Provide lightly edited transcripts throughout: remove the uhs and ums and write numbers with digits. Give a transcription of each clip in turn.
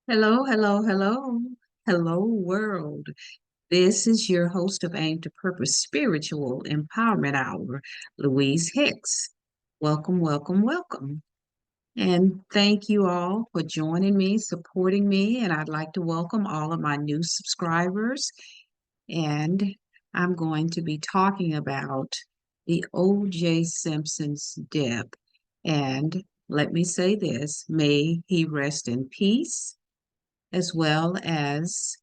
Hello, hello, hello, hello, world. This is your host of Aim to Purpose Spiritual Empowerment Hour, Louise Hicks. Welcome, welcome, welcome. And thank you all for joining me, supporting me. And I'd like to welcome all of my new subscribers. And I'm going to be talking about the O.J. Simpson's death. And let me say this, may he rest in peace, as well as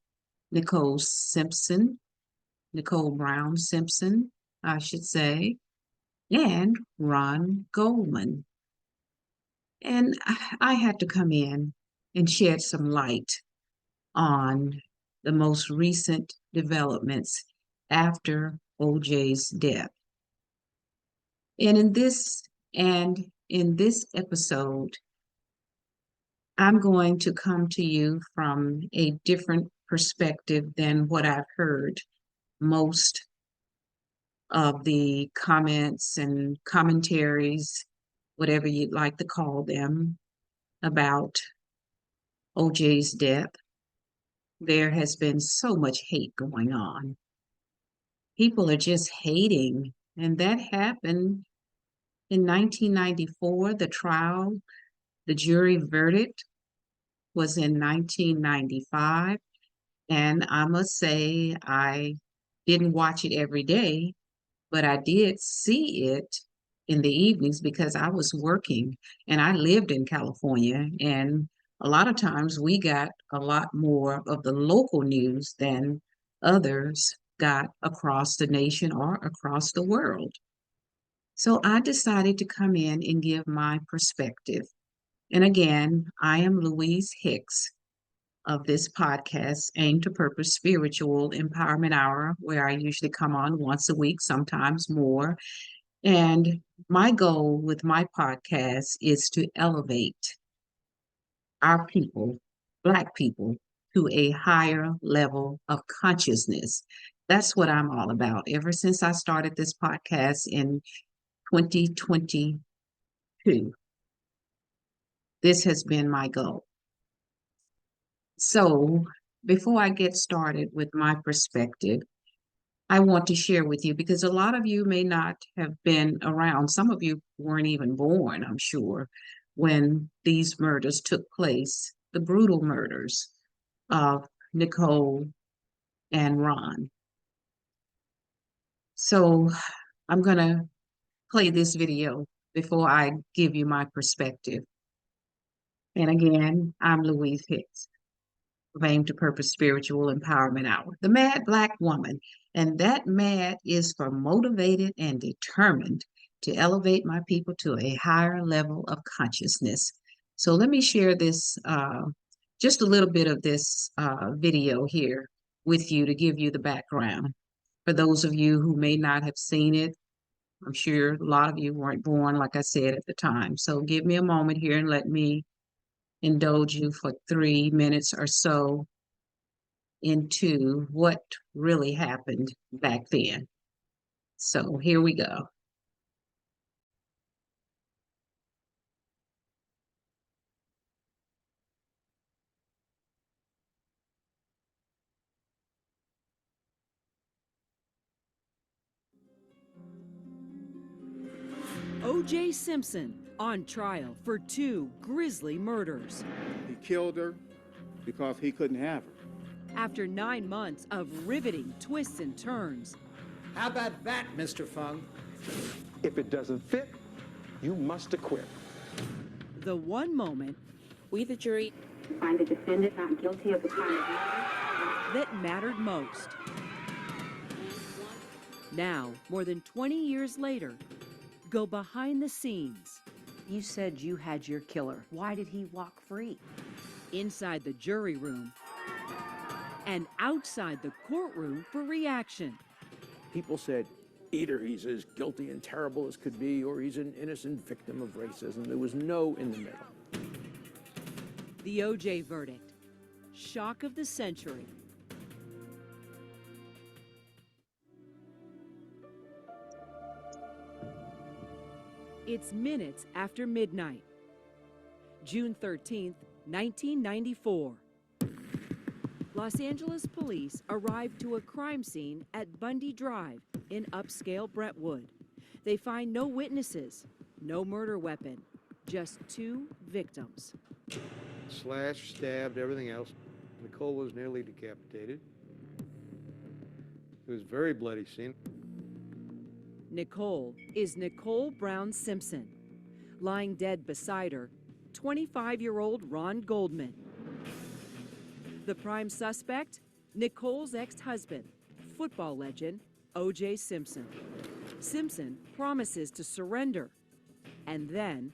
Nicole Simpson, Nicole Brown Simpson, I should say, and Ron Goldman. And I had to come in and shed some light on the most recent developments after OJ's death. And in this episode, I'm going to come to you from a different perspective than what I've heard most of the comments and commentaries, whatever you'd like to call them, about OJ's death. There has been so much hate going on. People are just hating. And that happened in 1994. The trial, the jury verdict was in 1995. And I must say, I didn't watch it every day, but I did see it in the evenings because I was working and I lived in California. And a lot of times we got a lot more of the local news than others got across the nation or across the world. So I decided to come in and give my perspective. And again, I am Louise Hicks of this podcast, Aim to Purpose Spiritual Empowerment Hour, where I usually come on once a week, sometimes more. And my goal with my podcast is to elevate our people, Black people, to a higher level of consciousness. That's what I'm all about. Ever since I started this podcast in 2022, this has been my goal. So, before I get started with my perspective, I want to share with you because a lot of you may not have been around. Some of you weren't even born, I'm sure, when these murders took place, the brutal murders of Nicole and Ron. So I'm going to play this video before I give you my perspective. And again, I'm Louise Hicks of Aim to Purpose Spiritual Empowerment Hour, the Mad Black Woman. And that mad is for motivated and determined to elevate my people to a higher level of consciousness. So let me share this, just a little bit of this video here with you to give you the background. For those of you who may not have seen it, I'm sure a lot of you weren't born, like I said, at the time. So give me a moment here and let me indulge you for 3 minutes or so into what really happened back then. So here we go. O J Simpson on trial for 2 grisly murders. He killed her because he couldn't have her. After 9 months of riveting twists and turns, How about that, Mr. Fung? If it doesn't fit, you must acquit. the one moment We, the jury, find the defendant not guilty of the crime of murder. that mattered most. Now, more than 20 years later, go behind the scenes, You said you had your killer. Why did he walk free? inside the jury room, and outside the courtroom for reaction. People said either he's as guilty and terrible as could be, or he's an innocent victim of racism. There was no in the middle. The OJ verdict. Shock of the century. It's minutes after midnight. June 13th, 1994. Los Angeles police arrived to a crime scene at Bundy Drive in upscale Brentwood. They find no witnesses, no murder weapon, just two victims. Slashed, stabbed, everything else. Nicole was nearly decapitated. It was a very bloody scene. Nicole is Nicole Brown Simpson. Lying dead beside her, 25-year-old Ron Goldman. The prime suspect, Nicole's ex-husband, football legend O J Simpson. Simpson promises to surrender and then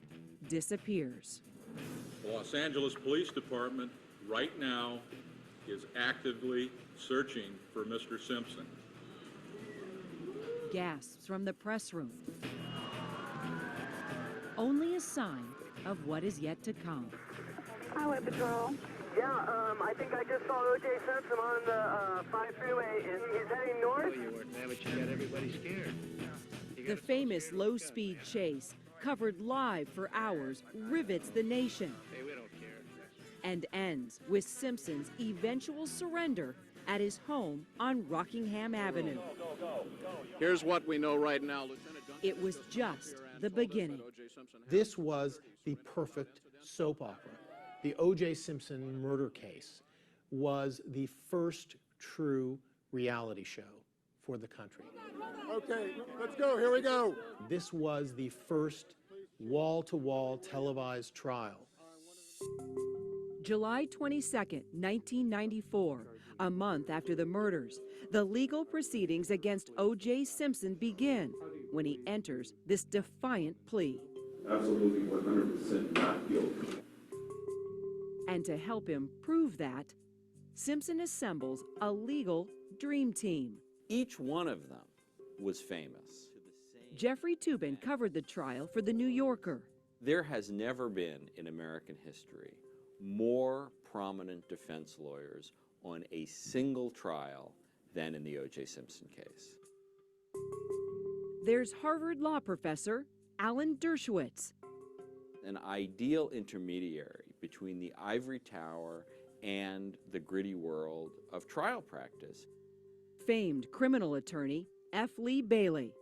disappears. The Los Angeles Police Department right now is actively searching for Mr. Simpson. Gasps from the press room. Only a sign of what is yet to come. Highway Patrol. Yeah, I think I just saw O J Simpson on the 5 freeway, and he's heading north. You weren't there, but you got everybody scared. The famous low-speed chase, covered live for hours, rivets the nation Hey, we don't care. and ends with Simpson's eventual surrender at his home on Rockingham Avenue. Here's what we know right now, Lieutenant Duncan. It was just the beginning. This was the perfect soap opera. The O J Simpson murder case was the first true reality show for the country. Okay, let's go. Here we go. This was the first wall-to-wall televised trial. July 22nd, 1994, a month after the murders, the legal proceedings against O J Simpson begin when he enters this defiant plea. Absolutely 100% not guilty. And to help him prove that, Simpson assembles a legal dream team. Each one of them was famous. Jeffrey Toobin covered the trial for The New Yorker. There has never been in American history more prominent defense lawyers on a single trial than in the O J Simpson case. There's Harvard law professor Alan Dershowitz. An ideal intermediary between the ivory tower and the gritty world of trial practice. Famed criminal attorney F. Lee Bailey.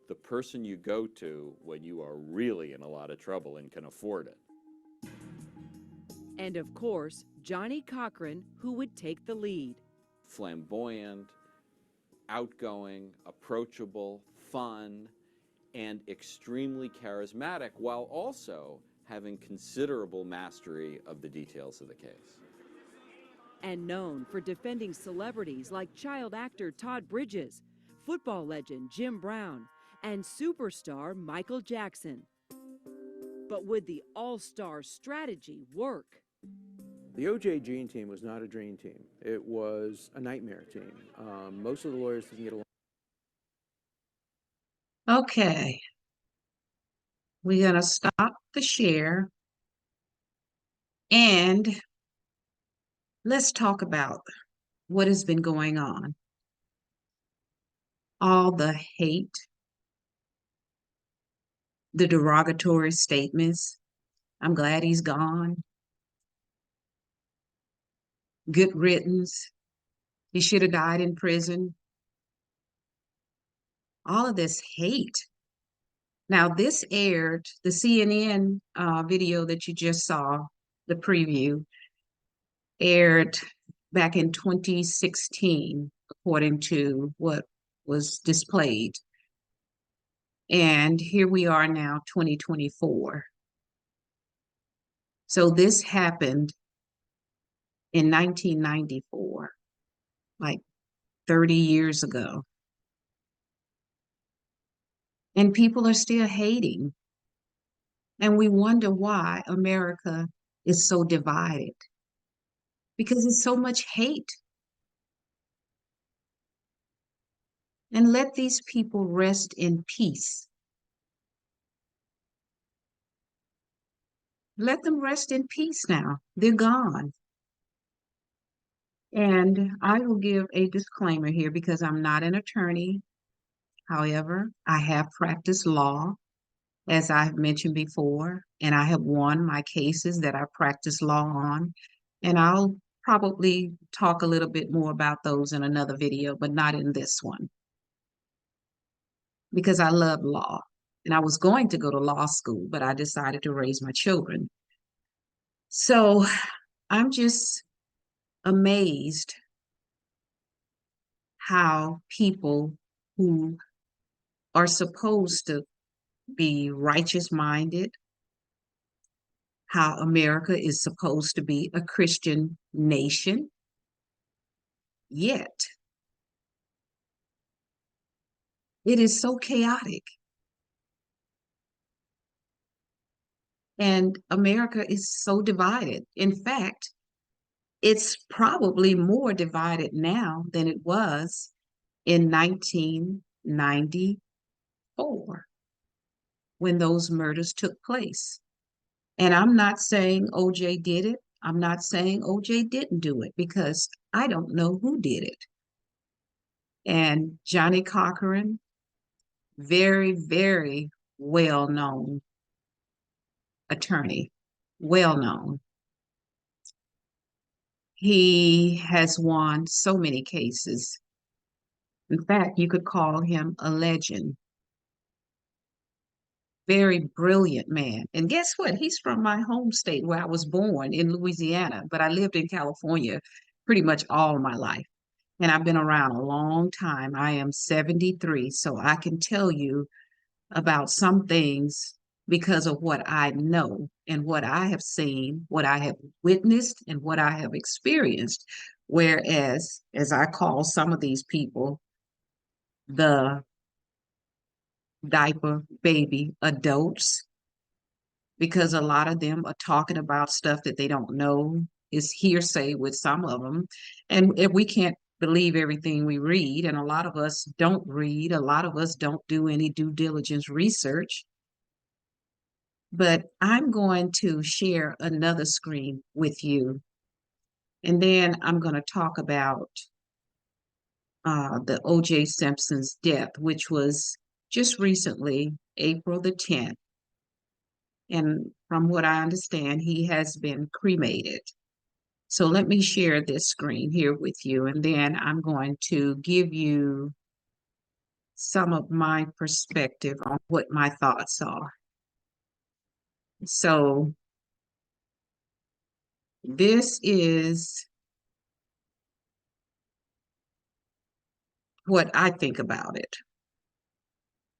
The person you go to when you are really in a lot of trouble and can afford it. And of course, Johnny Cochran, who would take the lead. Flamboyant, outgoing, approachable, fun, and extremely charismatic, while also having considerable mastery of the details of the case. And known for defending celebrities like child actor Todd Bridges, football legend Jim Brown, and superstar Michael Jackson. But would the all-star strategy work? The O.J. Dream Team was not a dream team. It was a nightmare team. Most of the lawyers didn't get along. Okay, we're going to stop the share and let's talk about what has been going on. All the hate, the derogatory statements. I'm glad he's gone. Good riddance. He should have died in prison. All of this hate. Now, this aired, the CNN video that you just saw, the preview, aired back in 2016, according to what was displayed. And here we are now, 2024. So this happened in 1994, like 30 years ago. And people are still hating. And we wonder why America is so divided. Because it's so much hate. And let these people rest in peace. Let them rest in peace now. They're gone. And I will give a disclaimer here because I'm not an attorney. However, I have practiced law, as I have mentioned before, and I have won my cases that I practice law on. And I'll probably talk a little bit more about those in another video, but not in this one, because I love law. And I was going to go to law school, but I decided to raise my children. So I'm just amazed how people who are supposed to be righteous minded, how America is supposed to be a Christian nation, yet it is so chaotic. And America is so divided. In fact, it's probably more divided now than it was in 1994 when those murders took place. And I'm not saying OJ did it. I'm not saying OJ didn't do it because I don't know who did it. And Johnny Cochran, very, very well known attorney, well known. He has won so many cases. In fact, you could call him a legend. Very brilliant man. And guess what? He's from my home state where I was born in Louisiana, but I lived in California pretty much all my life. And I've been around a long time. I am 73, so I can tell you about some things because of what I know and what I have seen, what I have witnessed, and what I have experienced. Whereas, as I call some of these people, the diaper baby adults, because a lot of them are talking about stuff that they don't know, is hearsay with some of them. And if we can't believe everything we read, and a lot of us don't read, a lot of us don't do any due diligence research. But I'm going to share another screen with you. And then I'm going to talk about the O J Simpson's death, which was just recently, April the 10th. And from what I understand, he has been cremated. So let me share this screen here with you, and then I'm going to give you some of my perspective on what my thoughts are. So this is what I think about it.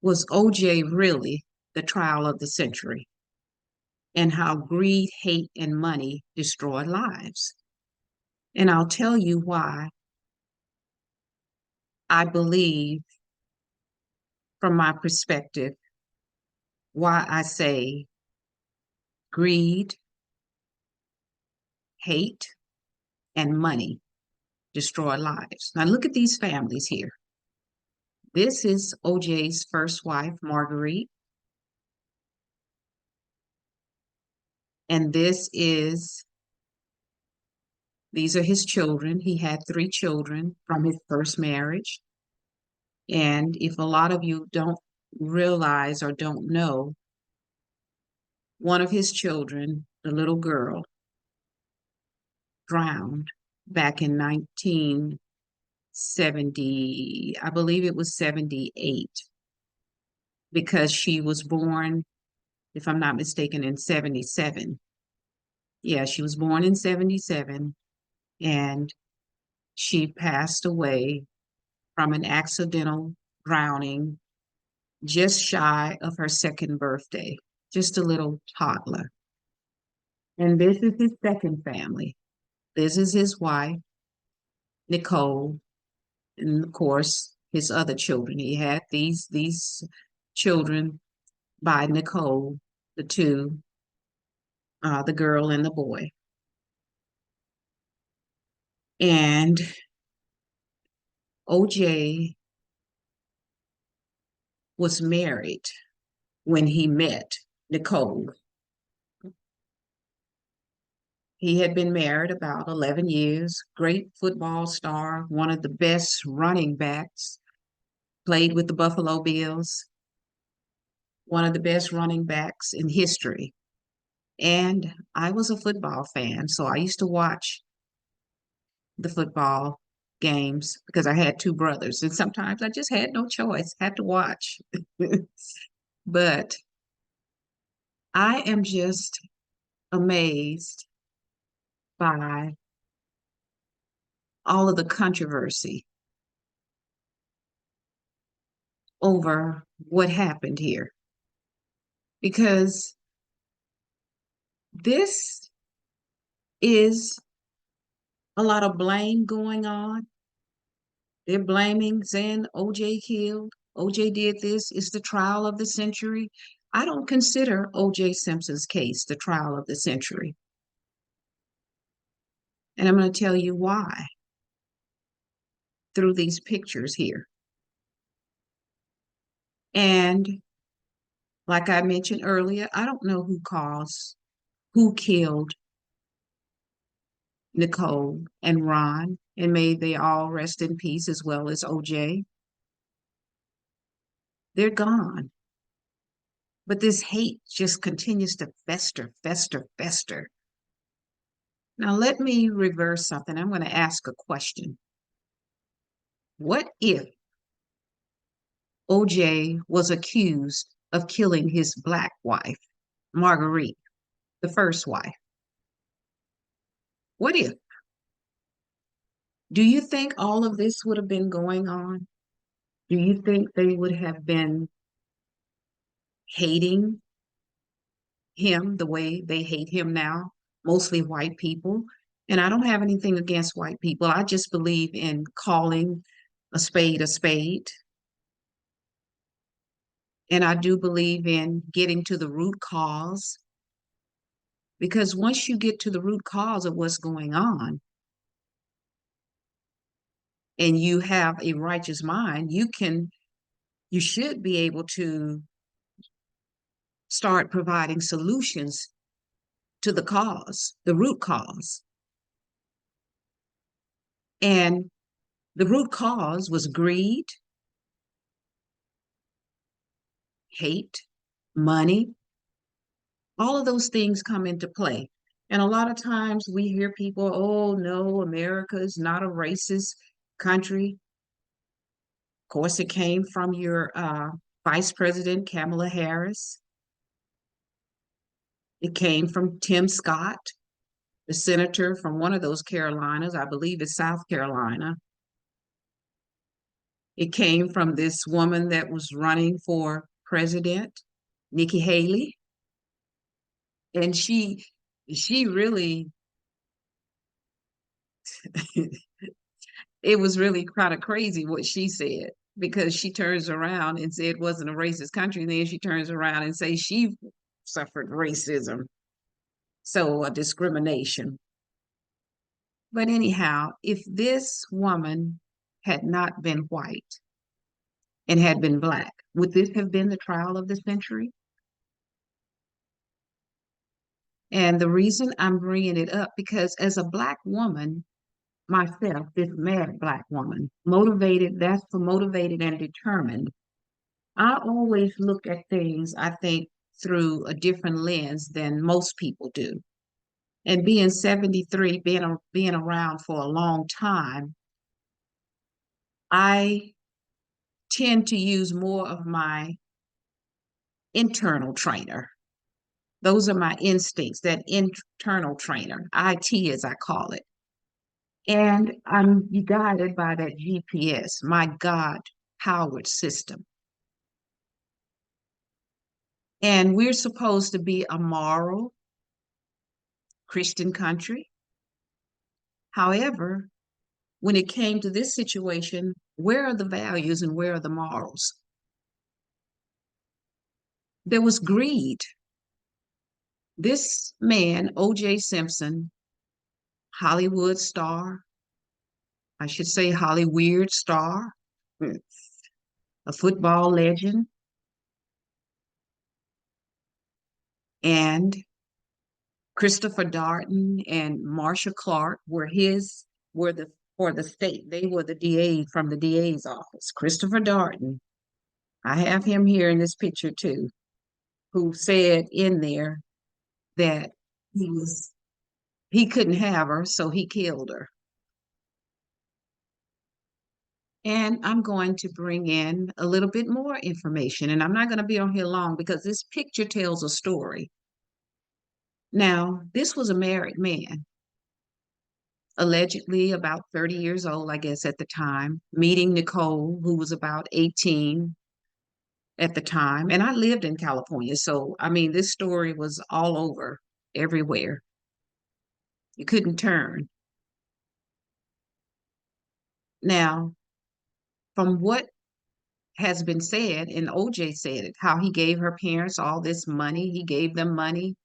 Was OJ really the trial of the century? And how greed, hate, and money destroy lives? And I'll tell you why I believe, from my perspective, why I say greed, hate, and money destroy lives. Now look at these families here. This is OJ's first wife, Marguerite. And these are his children. He had 3 children from his first marriage. And if a lot of you don't realize or don't know, one of his children, the little girl, drowned back in 1970, I believe it was 78, because she was born, if I'm not mistaken, in 77. Yeah, she was born in 77, and she passed away from an accidental drowning just shy of her 2nd birthday, just a little toddler. And this is his second family. This is his wife, Nicole, and of course, his other children. He had these children by Nicole, the 2, the girl and the boy. And OJ was married when he met Nicole. He had been married about 11 years, great football star, one of the best running backs, played with the Buffalo Bills, one of the best running backs in history. And I was a football fan, so I used to watch the football games because I had two brothers, and sometimes I just had no choice, had to watch. But I am just amazed by all of the controversy over what happened here because this is a lot of blame going on. They're blaming, saying OJ killed, OJ did this. It's the trial of the century. I don't consider OJ Simpson's case the trial of the century. And I'm going to tell you why through these pictures here. And like I mentioned earlier, I don't know who killed Nicole and Ron, and may they all rest in peace as well as OJ. They're gone. But this hate just continues to fester, fester, fester. Now, let me reverse something. I'm going to ask a question. What if OJ was accused of killing his black wife, Marguerite, the first wife? What if? Do you think all of this would have been going on? Do you think they would have been hating him the way they hate him now? Mostly white people. And I don't have anything against white people. I just believe in calling a spade a spade. And I do believe in getting to the root cause. Because once you get to the root cause of what's going on, and you have a righteous mind, you should be able to start providing solutions to the cause, the root cause. And the root cause was greed, hate, money. All of those things come into play. And a lot of times we hear people, oh no, America is not a racist country. Of course, it came from your Vice President, Kamala Harris. It came from Tim Scott, the senator from one of those Carolinas. I believe it's South Carolina. It came from this woman that was running for president, Nikki Haley. And she really, it was really kind of crazy what she said because she turns around and said it wasn't a racist country. And then she turns around and says she suffered racism. So a discrimination. But anyhow, if this woman had not been white and had been black, would this have been the trial of the century? And the reason I'm bringing it up, because as a black woman, myself, this mad black woman, motivated, that's for motivated and determined, I always look at things, I think, through a different lens than most people do. And being 73, being around for a long time, I tend to use more of my internal trainer. Those are my instincts, that internal trainer, IT as I call it. And I'm guided by that GPS, my God-powered system. And we're supposed to be a moral Christian country. However, when it came to this situation, where are the values and where are the morals? There was greed. This man, O.J. Simpson, Hollywood star, I should say Hollyweird star, a football legend, and Christopher Darden and Marsha Clark were for the state. They were the DA from the DA's office. Christopher Darden, I have him here in this picture too, who said in there that he couldn't have her, so he killed her. And I'm going to bring in a little bit more information. And I'm not going to be on here long because this picture tells a story. Now, this was a married man, allegedly about 30 years old, I guess, at the time, meeting Nicole, who was about 18 at the time. And I lived in California. So, I mean, this story was all over, everywhere. You couldn't turn. Now, from what has been said, and OJ said it, how he gave her parents all this money, he gave them money.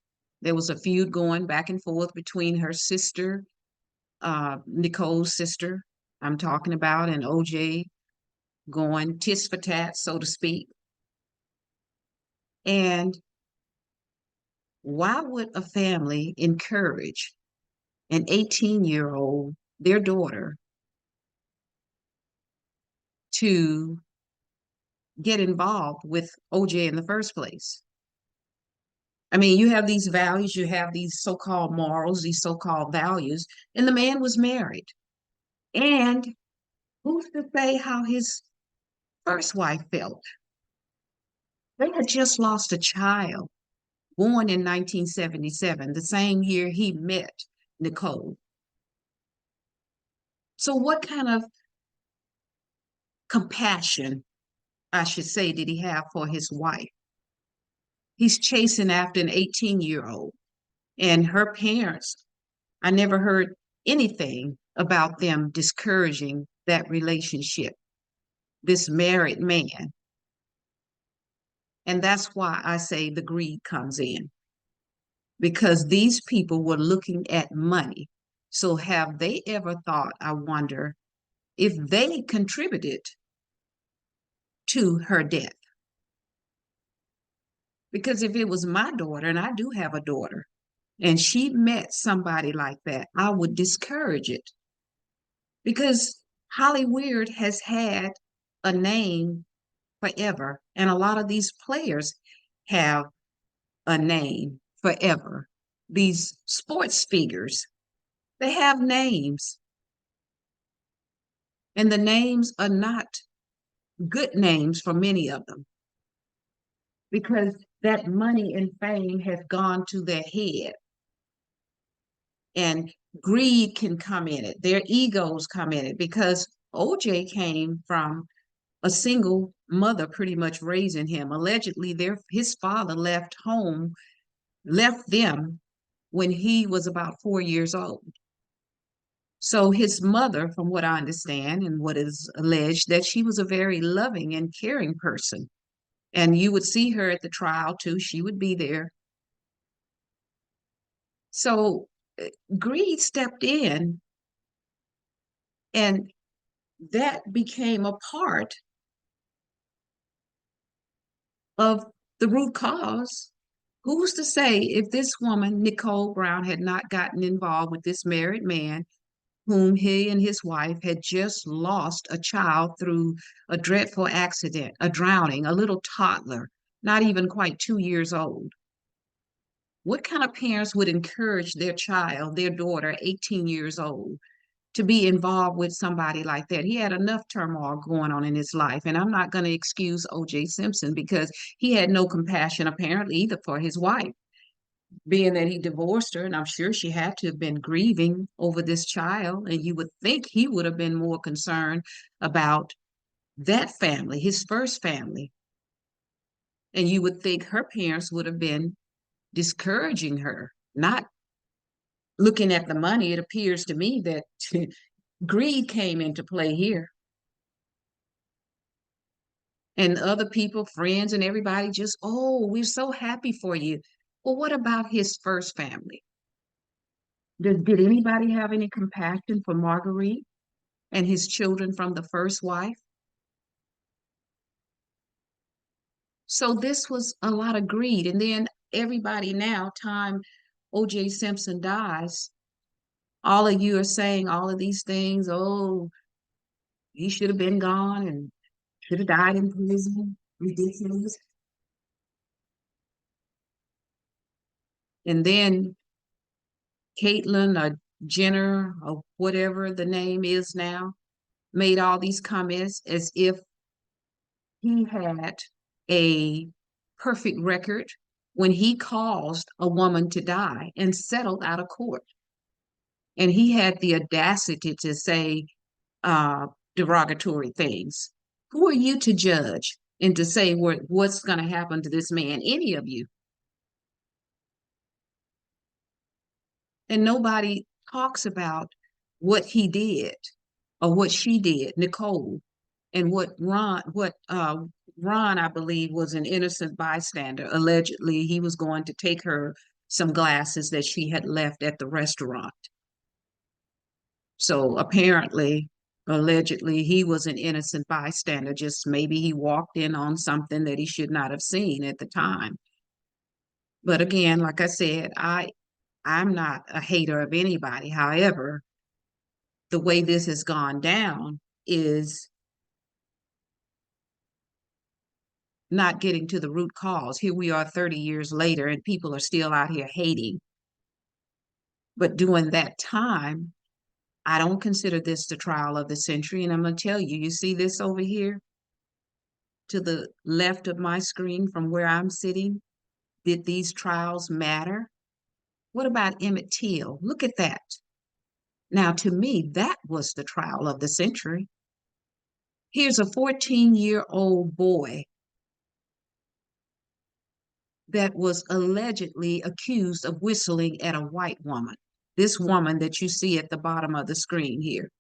There was a feud going back and forth between her sister, Nicole's sister, I'm talking about, and OJ, going tit for tat, so to speak. And why would a family encourage an 18-year-old, their daughter, to get involved with OJ in the first place? I mean, you have these values, you have these so-called morals, these so-called values, and the man was married. And who's to say how his first wife felt? They had just lost a child, born in 1977, the same year he met Nicole. So, what kind of compassion, I should say, did he have for his wife? He's chasing after an 18-year-old, and her parents, I never heard anything about them discouraging that relationship, this married man. And that's why I say the greed comes in, because these people were looking at money. So, have they ever thought, I wonder, if they contributed to her death? Because if it was my daughter, and I do have a daughter, and she met somebody like that, I would discourage it. Because Hollywood has had a name forever, and a lot of these players have a name forever. These sports figures, they have names, and the names are not good names for many of them, because that money and fame has gone to their head, and greed can come in it, their egos come in it, because OJ came from a single mother pretty much raising him. Allegedly, his father left home, left them when he was about 4 years old. So his mother, from what I understand and what is alleged, that she was a very loving and caring person. And you would see her at the trial too. She would be there. So greed stepped in, and that became a part of the root cause. Who's to say if this woman, Nicole Brown, had not gotten involved with this married man, whom he and his wife had just lost a child through a dreadful accident, a drowning, a little toddler, not even quite 2 years old? What kind of parents would encourage their child, their daughter, 18 years old, to be involved with somebody like that? He had enough turmoil going on in his life. And I'm not going to excuse O.J. Simpson, because he had no compassion apparently either for his wife, being that he divorced her. And I'm sure she had to have been grieving over this child. And you would think he would have been more concerned about that family, his first family. And you would think her parents would have been discouraging her, not looking at the money. It appears to me that greed came into play here. And other people, friends, and everybody just, oh, we're so happy for you. Well, what about his first family? Did anybody have any compassion for Marguerite and his children from the first wife? So this was a lot of greed. And then everybody now, time O.J. Simpson dies, all of you are saying all of these things. Oh, he should have been gone and should have died in prison. Ridiculous. And then Caitlyn or Jenner or whatever the name is now, made all these comments as if he had a perfect record when he caused a woman to die and settled out of court. And he had the audacity to say derogatory things. Who are you to judge and to say what's going to happen to this man? Any of you. And nobody talks about what he did or what she did, Nicole, and what Ron, I believe, was an innocent bystander. Allegedly, he was going to take her some glasses that she had left at the restaurant. So apparently, allegedly, he was an innocent bystander. Just maybe he walked in on something that he should not have seen at the time. But again, like I said, I'm not a hater of anybody. However, the way this has gone down is not getting to the root cause. Here we are 30 years later, and people are still out here hating. But during that time, I don't consider this the trial of the century. And I'm going to tell you, you see this over here to the left of my screen from where I'm sitting? Did these trials matter? What about Emmet Till? Look at that. Now, to me, that was the trial of the century. Here's a 14-year-old boy that was allegedly accused of whistling at a white woman. This woman that you see at the bottom of the screen here,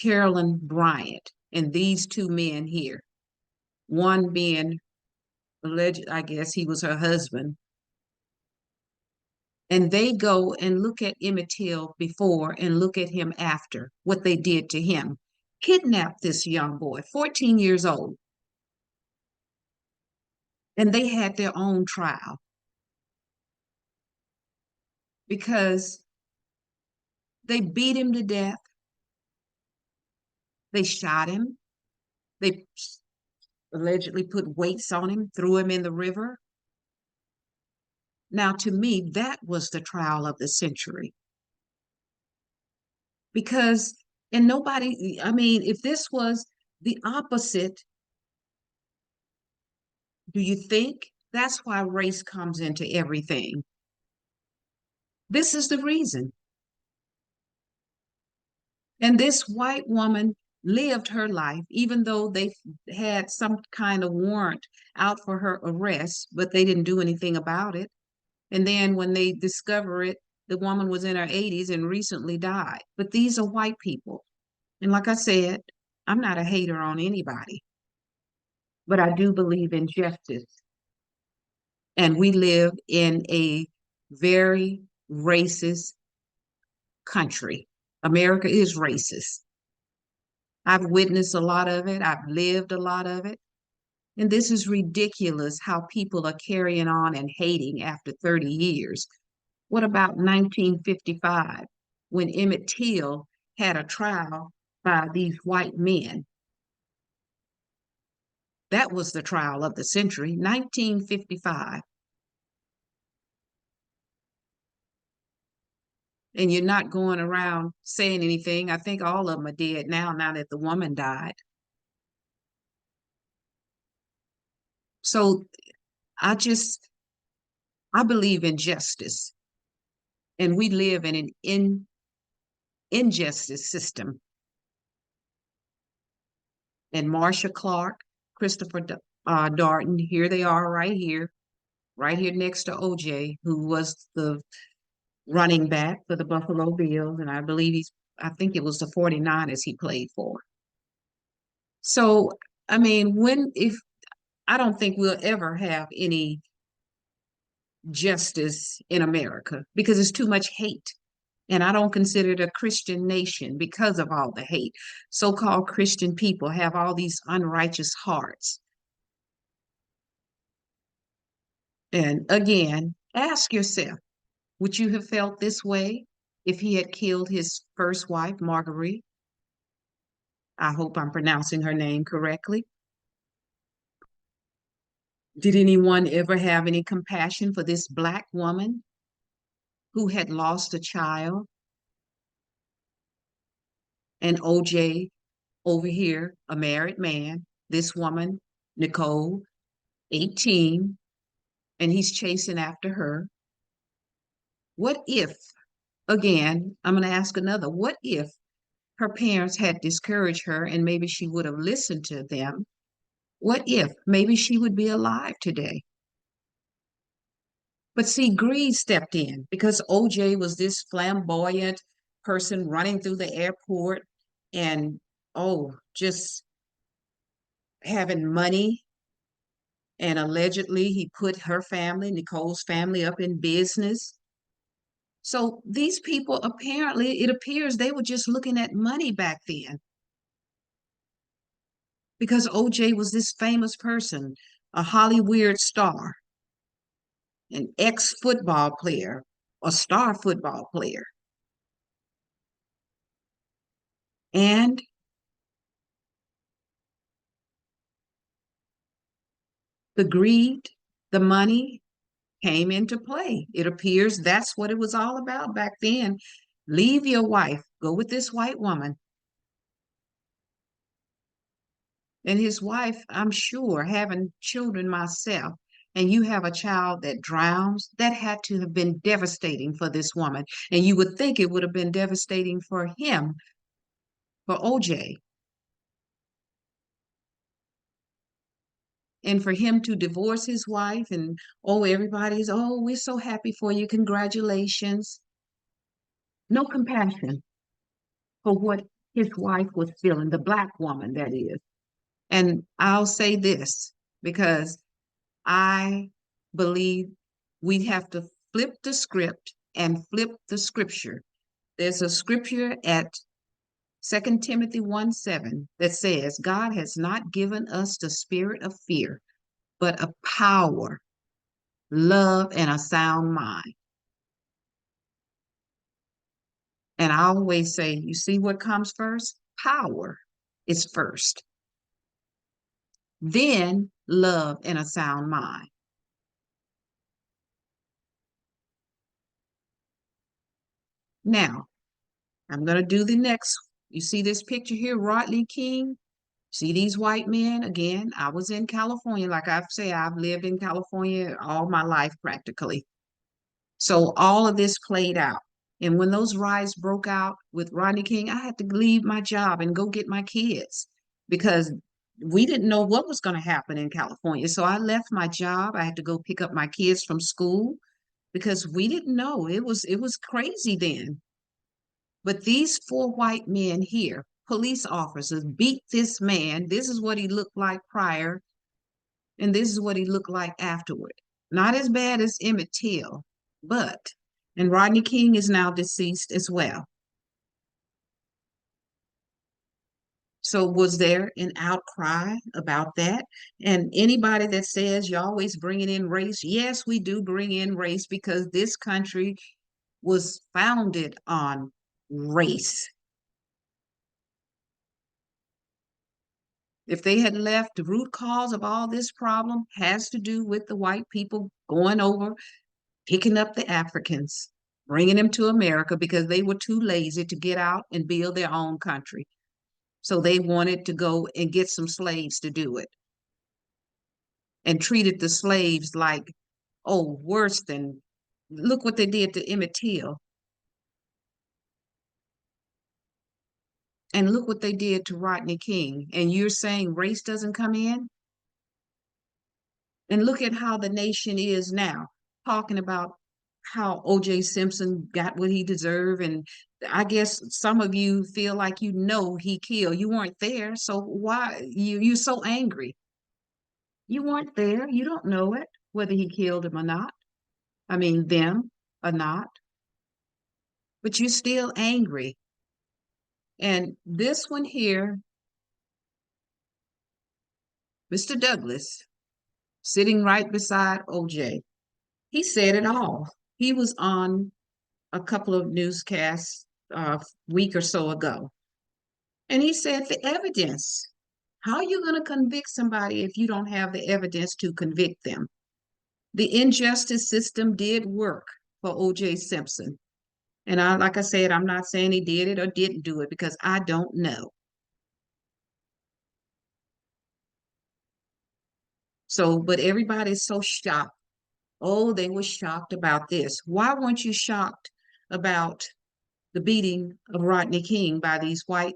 Carolyn Bryant, and these two men here, one being alleged, I guess he was her husband. And they go and look at Emmet Till before and look at him after, what they did to him. Kidnapped this young boy, 14 years old. And they had their own trial because they beat him to death. They shot him. They allegedly put weights on him, threw him in the river. Now, to me, that was the trial of the century. Because, and nobody, I mean, if this was the opposite, do you think? That's why race comes into everything. This is the reason. And this white woman lived her life, even though they had some kind of warrant out for her arrest, but they didn't do anything about it. And then when they discover it, the woman was in her 80s and recently died. But these are white people. And like I said, I'm not a hater on anybody, but I do believe in justice. And we live in a very racist country. America is racist. I've witnessed a lot of it. I've lived a lot of it. And this is ridiculous how people are carrying on and hating after 30 years. What about 1955 when Emmet Till had a trial by these white men? That was the trial of the century, 1955. And you're not going around saying anything. I think all of them are dead now that the woman died. So I believe in justice. And we live in an injustice system. And Marsha Clark, Christopher Darden, here they are right here next to OJ, who was the running back for the Buffalo Bills. And I believe I think it was the 49ers he played for. So, I mean, I don't think we'll ever have any justice in America because there's too much hate. And I don't consider it a Christian nation because of all the hate. So-called Christian people have all these unrighteous hearts. And again, ask yourself, would you have felt this way if he had killed his first wife, Marguerite? I hope I'm pronouncing her name correctly. Did anyone ever have any compassion for this Black woman who had lost a child? And OJ over here, a married man, this woman, Nicole, 18, and he's chasing after her. What if, again, I'm going to ask another, what if her parents had discouraged her and maybe she would have listened to them? What if maybe she would be alive today? But see, greed stepped in because OJ was this flamboyant person running through the airport and, oh, just having money. And allegedly, he put her family, Nicole's family, up in business. So these people, apparently, it appears they were just looking at money back then because OJ was this famous person, a Hollywood star, an ex-football player, a star football player. And the greed, the money came into play. It appears that's what it was all about back then. Leave your wife, go with this white woman. And his wife, I'm sure, having children myself, and you have a child that drowns, that had to have been devastating for this woman. And you would think it would have been devastating for him, for OJ. And for him to divorce his wife, and oh, everybody's, oh, we're so happy for you, congratulations. No compassion for what his wife was feeling, the Black woman, that is. And I'll say this because I believe we have to flip the script and flip the scripture. There's a scripture at 2 Timothy 1:7 that says, God has not given us the spirit of fear, but a power, love, and a sound mind. And I always say, you see what comes first? Power is first. Then love and a sound mind. Now, I'm going to do the next. You see this picture here, Rodney King? See these white men? Again, I was in California. Like I've said, I've lived in California all my life practically. So all of this played out. And when those riots broke out with Rodney King, I had to leave my job and go get my kids because we didn't know what was going to happen in California. So I left my job. I had to go pick up my kids from school because we didn't know. It was crazy then. But these four white men here, police officers, beat this man. This is what he looked like prior, and this is what he looked like afterward. Not as bad as Emmet Till, but, and Rodney King is now deceased as well. So was there an outcry about that? And anybody that says you're always bringing in race, yes, we do bring in race because this country was founded on race. If they had left, the root cause of all this problem has to do with the white people going over, picking up the Africans, bringing them to America because they were too lazy to get out and build their own country. So they wanted to go and get some slaves to do it and treated the slaves like, oh, worse than, look what they did to Emmet Till. And look what they did to Rodney King. And you're saying race doesn't come in? And look at how the nation is now, talking about how O J Simpson got what he deserved. And I guess some of you feel like you know he killed. You weren't there, so why you're so angry? You weren't there. You don't know it, whether he killed him or not. I mean, them or not. But you're still angry. And this one here, Mr. Douglas, sitting right beside OJ, he said it all. He was on a couple of newscasts a week or so ago. And he said the evidence. How are you going to convict somebody if you don't have the evidence to convict them? The injustice system did work for O.J. Simpson. And like I said, I'm not saying he did it or didn't do it because I don't know. So, but everybody's so shocked. Oh, they were shocked about this. Why weren't you shocked about the beating of Rodney King by these white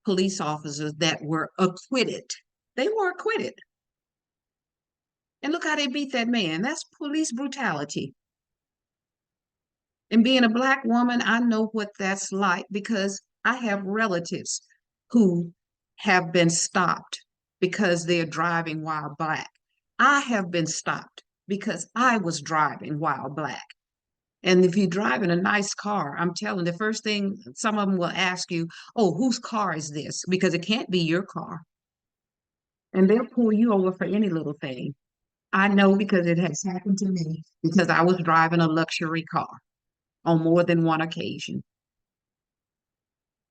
police officers that were acquitted? They were acquitted. And look how they beat that man. That's police brutality. And being a Black woman, I know what that's like because I have relatives who have been stopped because they're driving while Black. I have been stopped because I was driving while Black. And if you're driving a nice car, I'm telling you, the first thing some of them will ask you, oh, whose car is this? Because it can't be your car. And they'll pull you over for any little thing. I know because it has happened to me because I was driving a luxury car on more than one occasion.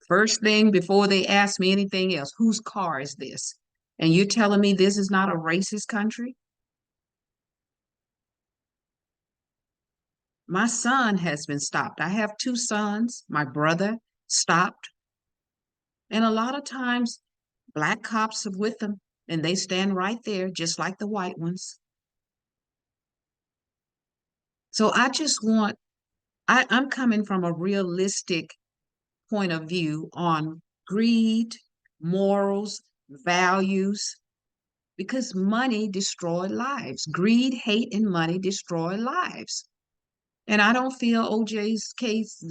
First thing before they ask me anything else, whose car is this? And you're telling me this is not a racist country? My son has been stopped. I have two sons. My brother stopped. And a lot of times, Black cops are with them and they stand right there, just like the white ones. So I'm coming from a realistic point of view on greed, morals, values, because money destroyed lives. Greed, hate, and money destroy lives. And I don't feel OJ's case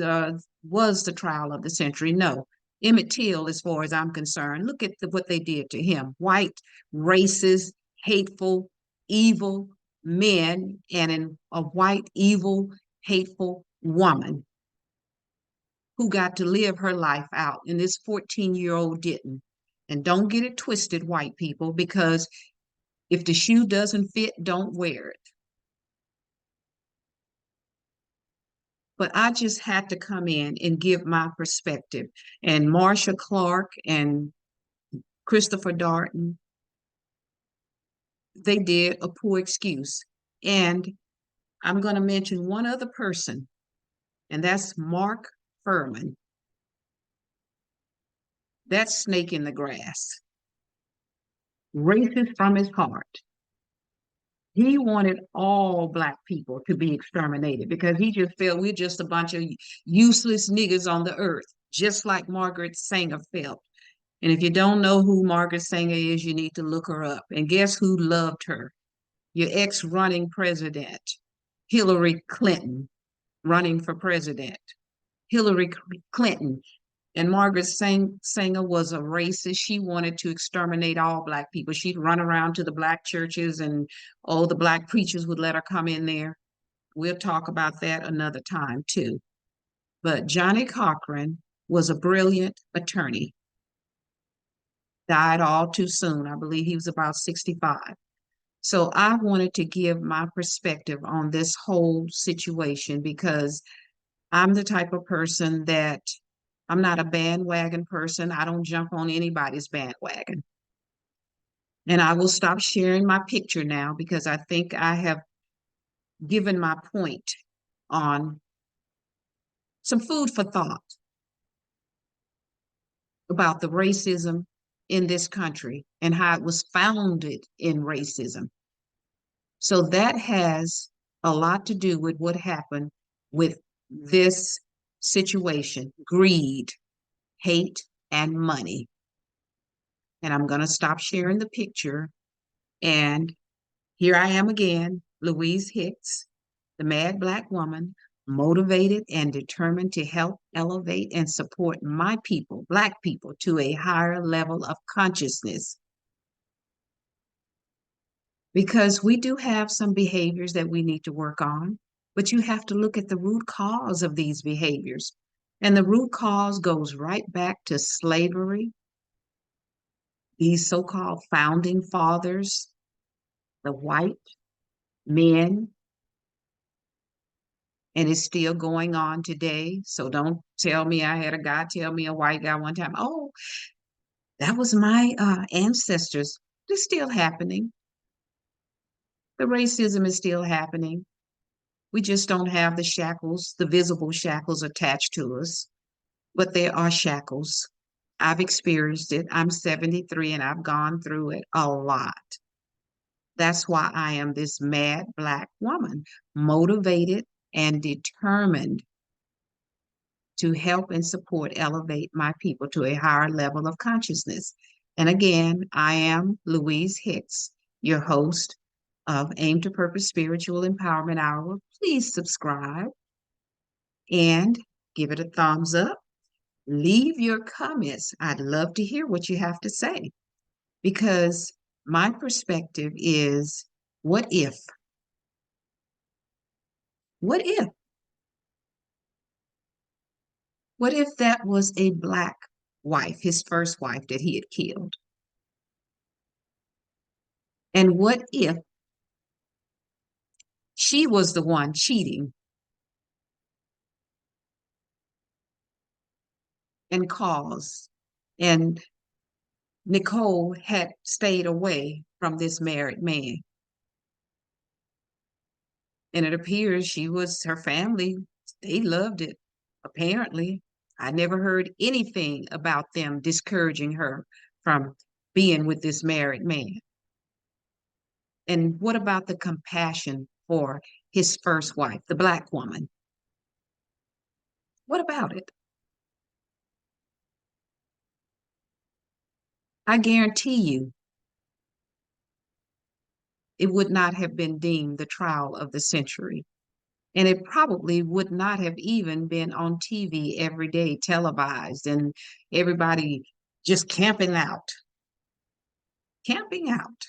was the trial of the century. No. Emmet Till, as far as I'm concerned, look at what they did to him. White, racist, hateful, evil men, and a white, evil, hateful woman who got to live her life out, and this 14-year-old didn't. And don't get it twisted, white people, because if the shoe doesn't fit, don't wear it. But I just had to come in and give my perspective. And Marsha Clark and Christopher Darden, they did a poor excuse. And I'm going to mention one other person, and that's Mark Furman. That snake in the grass. Racist from his heart. He wanted all Black people to be exterminated because he just felt we're just a bunch of useless niggas on the earth, just like Margaret Sanger felt. And if you don't know who Margaret Sanger is, you need to look her up. And guess who loved her? Your ex-running president, Hillary Clinton, running for president. Hillary Clinton. And Margaret Sanger was a racist. She wanted to exterminate all Black people. She'd run around to the Black churches and all the Black preachers would let her come in there. We'll talk about that another time too. But Johnny Cochran was a brilliant attorney. Died all too soon. I believe he was about 65. So I wanted to give my perspective on this whole situation because I'm the type of person that I'm not a bandwagon person. I don't jump on anybody's bandwagon. And I will stop sharing my picture now because I think I have given my point on some food for thought about the racism in this country and how it was founded in racism. So that has a lot to do with what happened with this situation: greed, hate, and money. And I'm going to stop sharing the picture. And here I am again, Louise Hicks, the mad Black woman, motivated and determined to help elevate and support my people, Black people, to a higher level of consciousness. Because we do have some behaviors that we need to work on, but you have to look at the root cause of these behaviors. And the root cause goes right back to slavery, these so-called founding fathers, the white men, and it's still going on today. So don't tell me, I had a guy tell me, a white guy one time, oh, that was my ancestors. It's still happening. The racism is still happening. We just don't have the shackles, the visible shackles attached to us, but there are shackles. I've experienced it. I'm 73 and I've gone through it a lot. That's why I am this mad Black woman, motivated and determined to help and support elevate my people to a higher level of consciousness. And again, I am Louise Hicks, your host of Aim to Purpose Spiritual Empowerment Hour. Please subscribe and give it a thumbs up. Leave your comments. I'd love to hear what you have to say because my perspective is what if? What if? What if that was a Black wife, his first wife that he had killed? And what if she was the one cheating and caused, and Nicole had stayed away from this married man? And it appears her family, they loved it, apparently. I never heard anything about them discouraging her from being with this married man. And what about the compassion for his first wife, the Black woman? What about it? I guarantee you it would not have been deemed the trial of the century. And it probably would not have even been on TV every day, televised, and everybody just camping out. Camping out.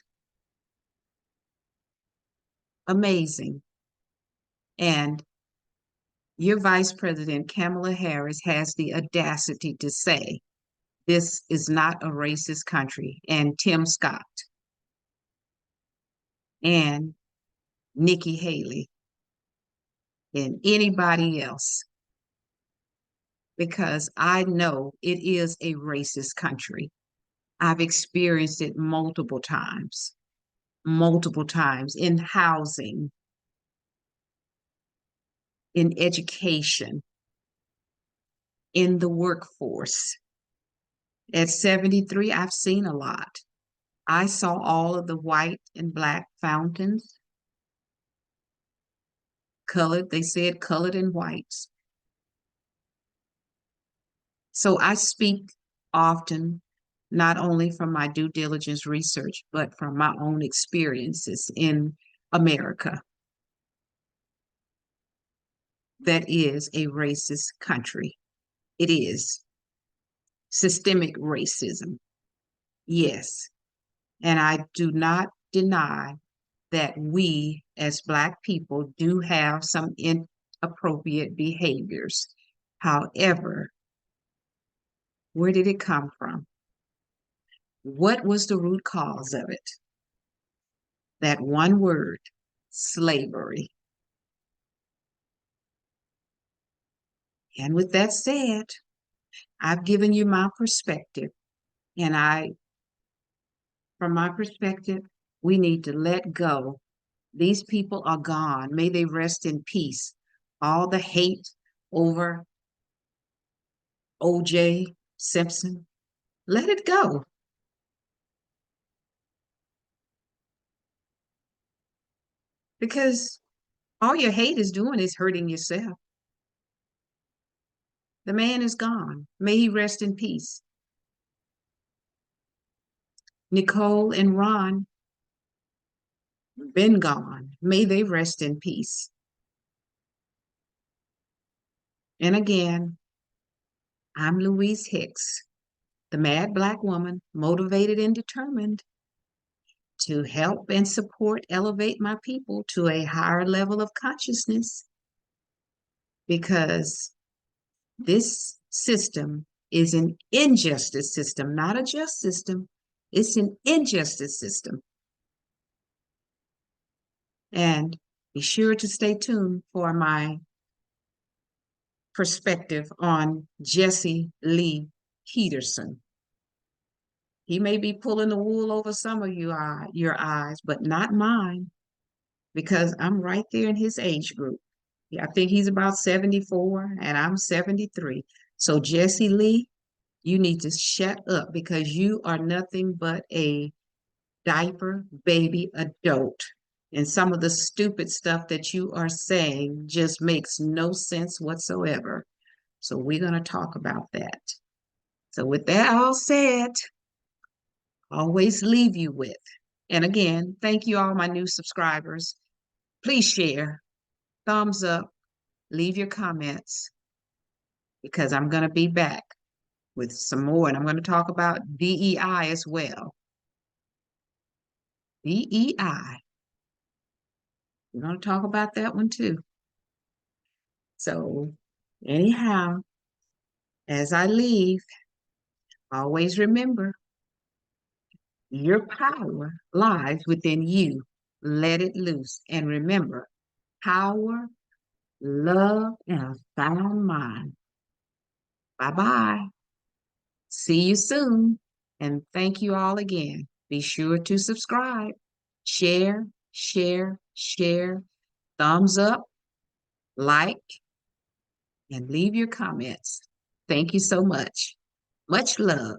Amazing. And your Vice President, Kamala Harris, has the audacity to say, this is not a racist country. And Tim Scott and Nikki Haley and anybody else, because I know it is a racist country. I've experienced it multiple times in housing, in education, in the workforce. At 73, I've seen a lot. I saw all of the white and Black fountains, colored, they said colored and whites. So I speak often, not only from my due diligence research, but from my own experiences in America. That is a racist country. It is. Systemic racism. Yes. And I do not deny that we as Black people do have some inappropriate behaviors. However, where did it come from? What was the root cause of it? That one word, slavery. And with that said, I've given you my perspective. And from my perspective, we need to let go. These people are gone. May they rest in peace. All the hate over O J Simpson, let it go. Because all your hate is doing is hurting yourself. The man is gone. May he rest in peace. Nicole and Ron, been gone. May they rest in peace. And again, I'm Louise Hicks, the mad Black woman, motivated and determined to help and support elevate my people to a higher level of consciousness. Because this system is an injustice system, not a just system. It's an injustice system. And be sure to stay tuned for my perspective on Jesse Lee Peterson. He may be pulling the wool over some of your eyes, but not mine, because I'm right there in his age group. I think he's about 74 and I'm 73. So Jesse Lee, you need to shut up because you are nothing but a diaper baby adult. And some of the stupid stuff that you are saying just makes no sense whatsoever. So we're going to talk about that. So with that all said, always leave you with. And again, thank you all my new subscribers. Please share, thumbs up, leave your comments because I'm going to be back with some more and I'm going to talk about DEI as well. DEI. We're going to talk about that one too. So anyhow, as I leave, always remember your power lies within you. Let it loose. And remember, power, love, and a sound mind. Bye-bye. See you soon. And thank you all again. Be sure to subscribe, share, share, share, thumbs up, like, and leave your comments. Thank you so much. Much love.